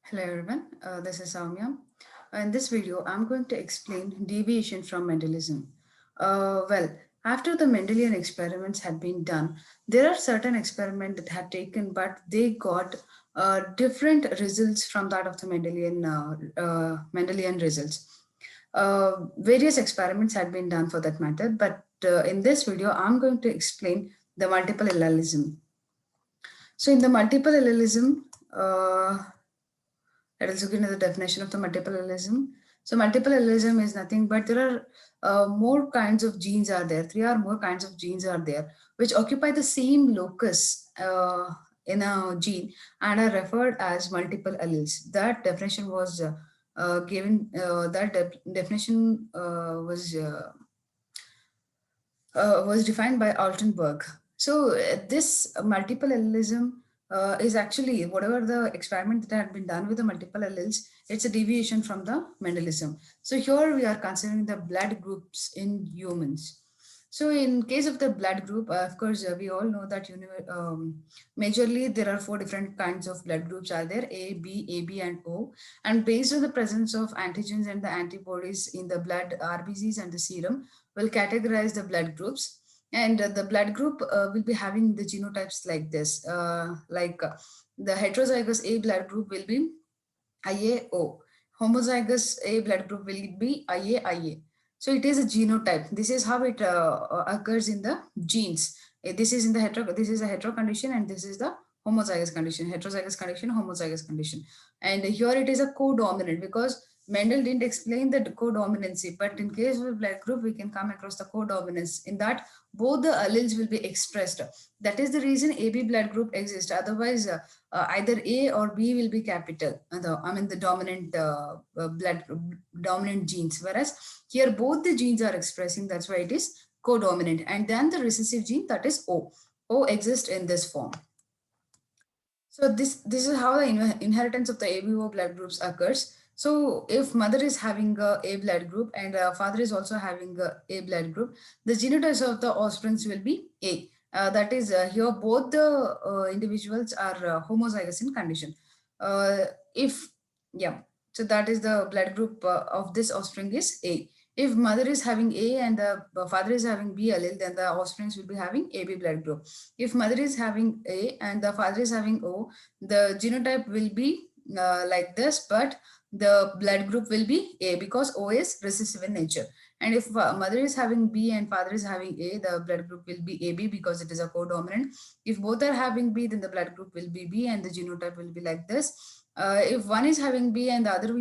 Hello everyone, this is Soumya. In this video, I'm going to explain deviation from Mendelism. After the Mendelian experiments had been done, there are certain experiments that had taken, but they got different results from that of the Mendelian results. Various experiments had been done for that matter, but in this video, I'm going to explain the multiple allelism. So in the multiple allelism, let us look into the definition of the multiple allelism. So multiple allelism is nothing but there are more kinds of genes are there. Three or more kinds of genes are there which occupy the same locus in a gene and are referred as multiple alleles. That definition was given. Definition was defined by Altenberg. So this multiple allelism is actually whatever the experiment that had been done with the multiple alleles, it's a deviation from the Mendelism. So here we are considering the blood groups in humans. So in case of the blood group, of course, we all know that majorly there are four different kinds of blood groups are there, A, B, AB and O. And based on the presence of antigens and the antibodies in the blood, RBCs and the serum, will categorize the blood groups. And the blood group will be having the genotypes like this. The heterozygous A blood group will be IAO. Homozygous A blood group will be IA. So it is a genotype. This is how it occurs in the genes. This is in the this is a hetero condition and this is the homozygous condition, heterozygous condition, homozygous condition. And here it is a co-dominant because Mendel didn't explain the co-dominancy, but in case of blood group, we can come across the co-dominance in that both the alleles will be expressed. That is the reason AB blood group exists. Otherwise, either A or B will be capital. The dominant dominant genes. Whereas here both the genes are expressing. That's why it is co-dominant. And then the recessive gene, that is O. O exists in this form. So this is how the inheritance of the ABO blood groups occurs. So if mother is having a blood group and father is also having a blood group, the genotypes of the offsprings will be A. That is here both the individuals are homozygous in condition. If yeah, so that is the blood group of this offspring is A. If mother is having A and the father is having B allele, then the offsprings will be having AB blood group. If mother is having A and the father is having O, the genotype will be like this, but the blood group will be A because O is recessive in nature. And if mother is having B and father is having A, the blood group will be AB because it is a co-dominant. If both are having B, then the blood group will be B and the genotype will be like this. If one is having B and the other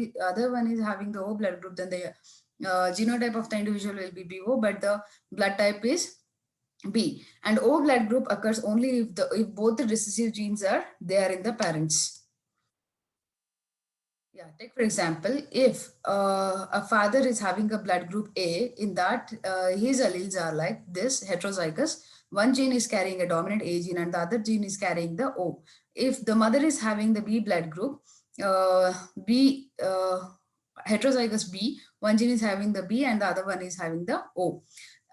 one is having the O blood group, then the genotype of the individual will be BO, but the blood type is B. And O blood group occurs only if both the recessive genes are there in the parents. Yeah, take for example, if a father is having a blood group A, in that his alleles are like this, heterozygous. One gene is carrying a dominant A gene and the other gene is carrying the O. If the mother is having the B blood group, B heterozygous B, one gene is having the B and the other one is having the O.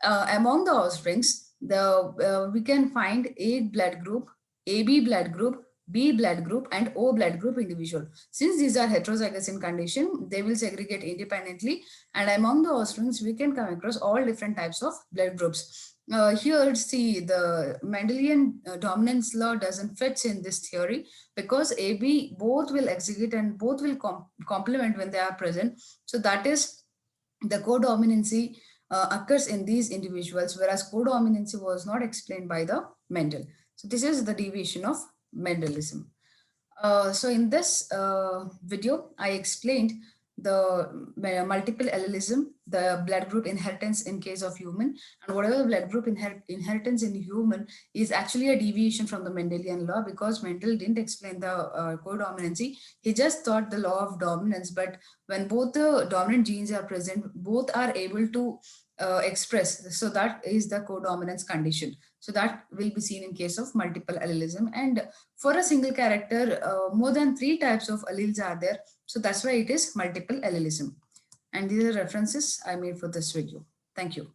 Among the offsprings, we can find A blood group, AB blood group, B blood group and O blood group individual. Since these are heterozygous in condition, they will segregate independently, and among the offsprings, we can come across all different types of blood groups. Here, see, the Mendelian dominance law doesn't fit in this theory because AB both will execute and both will complement when they are present. So that is the codominancy occurs in these individuals, whereas codominancy was not explained by the Mendel. So this is the deviation of Mendelism. So in this video, I explained the multiple allelism, the blood group inheritance in case of human, and whatever the blood group inheritance in human is actually a deviation from the Mendelian law because Mendel didn't explain the codominancy. He just thought the law of dominance, but when both the dominant genes are present, both are able to express. So that is the codominance condition. So that will be seen in case of multiple allelism. And for a single character, more than 3 types of alleles are there. So that's why it is multiple allelism. And these are references I made for this video. Thank you.